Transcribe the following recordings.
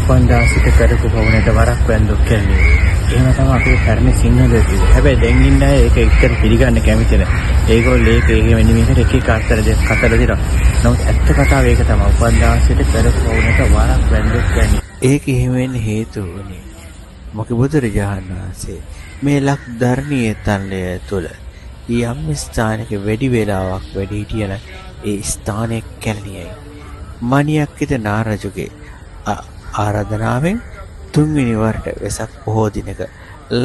උපන්දා සිට කරපු පවුනට වරක් වැන්දොත් කියන්නේ. එහෙම තමයි අපේ පැරණි සිංහලයේ තියෙන්නේ. හැබැයි දැන් ඉන්න අය ඒක එක්තර පිළිගන්න කැමති නැහැ. ඒගොල්ලෝ ඒකේ මෙන්න එක කතර දෙනවා. නමුත් ඇත්ත කතාව ඒක තමයි. උපන්දා සිට කරපු පවුනට වරක් වැන්දොත් කියන්නේ. ඒක එහෙම වෙන්න හේතුව උනේ මොකද බුදුරජාණන් වහන්සේ මේ ලක් ධර්ණීය තලය තුළ යම් ස්ථානයක වැඩි වේලාවක් වැඩි හිටියන ඒ ස්ථානයේ කැලණියයි. මණියක්කිත නාරජුගේ ආරාධනාවෙන් තුන්වෙනි වරට වෙසක් පොහෝ දිනක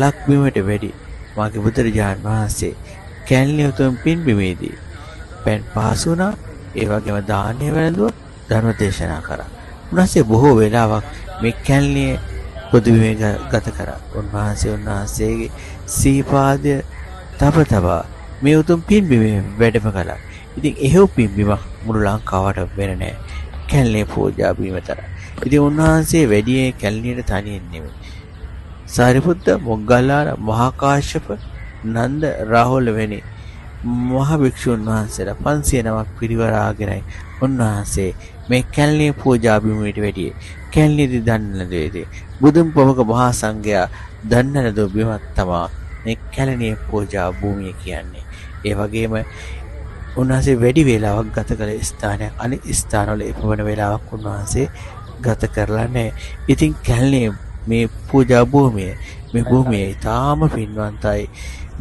ලක්බිමට වැඩි මාගේ බුදුරජාණන් වහන්සේ කැලණිය උතුම් පින්බිමේදී පෙන් පහසු වුණා. ඒ වගේම දානය වැළඳුවා, ධර්ම දේශනා කරා. උන්වහන්සේ බොහෝ වේලාවක් මේ කැලණියේ බුදුබිමේ ගත කරා. උන්වහන්සේගේ සීපාදය තබා මේ උතුම් පින්බිමේ වැඩම කළා. ඉතින් එහෙව් පින්බිමක් මුළු ලංකාවට වෙන නැහැ. කැලණියේ පූජා බිම තරම්. ඉතින් උන්වහන්සේ වැඩියේ කැලණියට තනියෙන් නෙමෙයි. සාරිපුත්ත, මොග්ගල්ලාන, මහා කාශ්‍යප, නන්ද, රාහුල වැනි මහා භික්ෂුන් වහන්සේලා 509ක් පිරිවරාගෙනයි උන්වහන්සේ මේ කැලණියේ පූජා බිමට වැඩියේ. කැලණියේදී දන්නන දෙයේදී බුදුන් ප්‍රමුඛ මහා සංඝයා දන්නන දෝ බිමක් තමයි මේ කැලණියේ පූජා භූමිය කියන්නේ. ඒ වගේම උන්වහන්සේ වැඩි වේලාවක් ගත කළ ස්ථානයක් අනිත් ස්ථානවල එපමණ වේලාවක් උන්වහන්සේ ගත කරලා නැහැ. ඉතින් කැලණියේ මේ පූජා භූමිය මේ භූමිය ඊටාම පින්වන්තයි.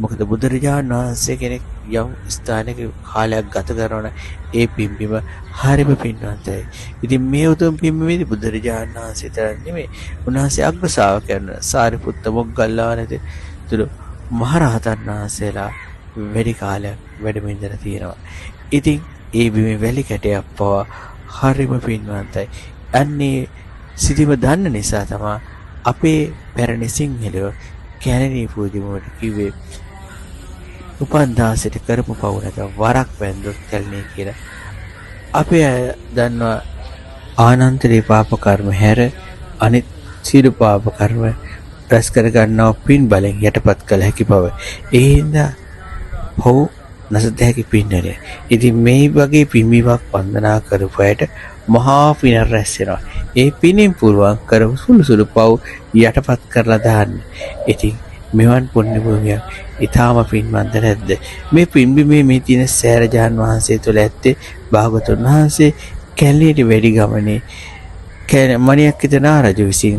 මොකද බුදුරජාණන් වහන්සේ කෙනෙක් යම් ස්ථානයක කාලයක් ගත කරන ඒ පින්බිම හරිම පින්වන්තයි. ඉතින් මේ උතුම් පින්බිමේදී බුදුරජාණන් වහන්සේ තරම් නෙමෙයි උන්වහන්සේ අග්‍ර ශ්‍රාවකයන් සාරිපුත්ත, මොග්ගල්ලාන තුළු මහරහතන් වහන්සේලා වැඩි කාලයක් වැඩම ඉඳලා තියෙනවා. ඉතින් ඒ බිමේ වැලි කැටයක් පවා හරිම පින්වන්තයි. අන්නේ සිටිම දන්න නිසා තමයි අපේ පැරණි සිංහලයෝ කැලණිය පූජමුවට කිව්වේ උපන්දා සිට කරපු පවුනක වරක් වැන්දොත් කැලණිය කියලා. අපේ අය දන්නවා ආනන්තරේ පාප කර්ම හැර අනිත් සියලු පාප කර්ම රැස් කර ගන්නව පින් බලෙන් යටපත් කළ හැකි බව. ඒ හින්දා හොව් නැසත හැකි පින්නරය. ඉතින් මේ වගේ පින්බිමක් වන්දනා කරපු අයට මහා පින රැස් වෙනවා. ඒ පිනෙන් පුරවන් කරපු සුළු පව් යටපත් කරලා දාන්න. ඉතින් මෙවන් පුණ්‍ය භූමියක් ඊටාම පින්වන්ත නැද්ද? මේ පින්බිමේ මේ තියෙන සෑරජාන් වහන්සේ තුළ ඇත්තේ භාගතුන් වහන්සේ කැලණියට වැඩි ගමනේ මණියක්කිත නාරජු විසින්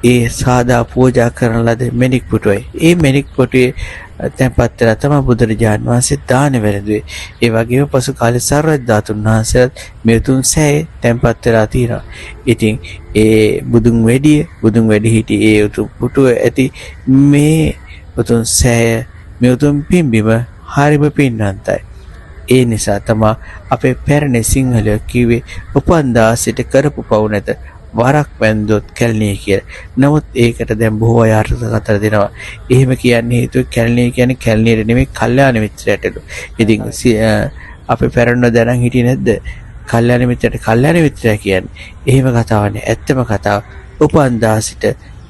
ඒ සාදා පූජා කරන ලද මෙනික් පුටුවයි. ඒ මෙනික් පුටුවේ තැන්පත් වෙලා තමයි බුදුරජාණන් වහන්සේ දාන වැළඳුවේ. ඒ වගේම පසු කාලේ සර්වජ්‍ය ධාතුන් වහන්සේලාත් මේ තුන් සෑයේ තැන්පත් වෙලා තියෙනවා. ඉතින් ඒ බුදුන් වැඩි හිටි ඒ උතුම් පුටුව ඇති මේ උතුම් සෑය මේ උතුම් පින්බිම හරිම පින්වන්තයි. ඒ නිසා තමයි අපේ පැරණි සිංහලයෝ කිව්වේ උපන්දා සිට කරපු පව් නැත වරක් වැන්දොත් කැලණිය කියලා. නමුත් ඒකට දැන් බොහෝ අය අර්ථකථන දෙනවා. එහෙම කියන්නේ හේතුව කැලණිය කියන්නේ කැලණියට නෙමෙයි කල්යාණ මිත්‍රයටලු. ඉතින් අපේ පැරණියෝ දැනන් හිටියේ නැද්ද? කල්යාණ මිත්‍රයට කල්යාණ මිත්‍රයා කියන්නේ. එහෙම කතාවක් නෑ. ඇත්තම කතාව උපන්දා සිට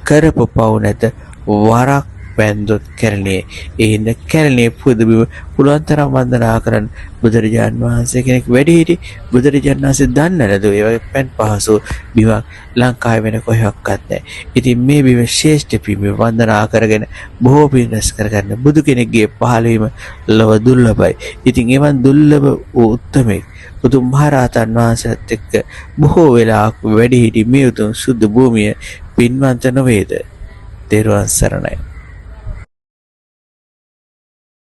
කරපු පව් නැත වරක් වැන්දොත් කැලණියේ. ඒ හින්දා කැලණියේ පුදුබිම පුළුවන් තරම් වන්දනා කරන්න. බුදුරජාණන් වහන්සේ කෙනෙක් වැඩි හිටි බුදුරජාණන් වහන්සේ දන්න නේද? ඒ වගේ පෙන් පහසු බිමක් ලංකාවේ වෙන කොහෙවත් නැහැ. ඉතින් මේ බිම ශ්‍රේෂ්ඨ බිම වන්දනා කරගෙන බොහෝ පින් රැස් කරගන්න බුදු කෙනෙක්ගේ පහළ වීම ලොව දුර්ලභයි. ඉතින් එවන් දුර්ලභ වූ උත්තමෙක් උතුම් මහරහතන් වහන්සේත් එක්ක බොහෝ වෙලාවක් වැඩි හිටි මේ උතුම් සුද්ධ භූමිය පින්වන්ත නොවේද? තෙරුවන් සරණයි.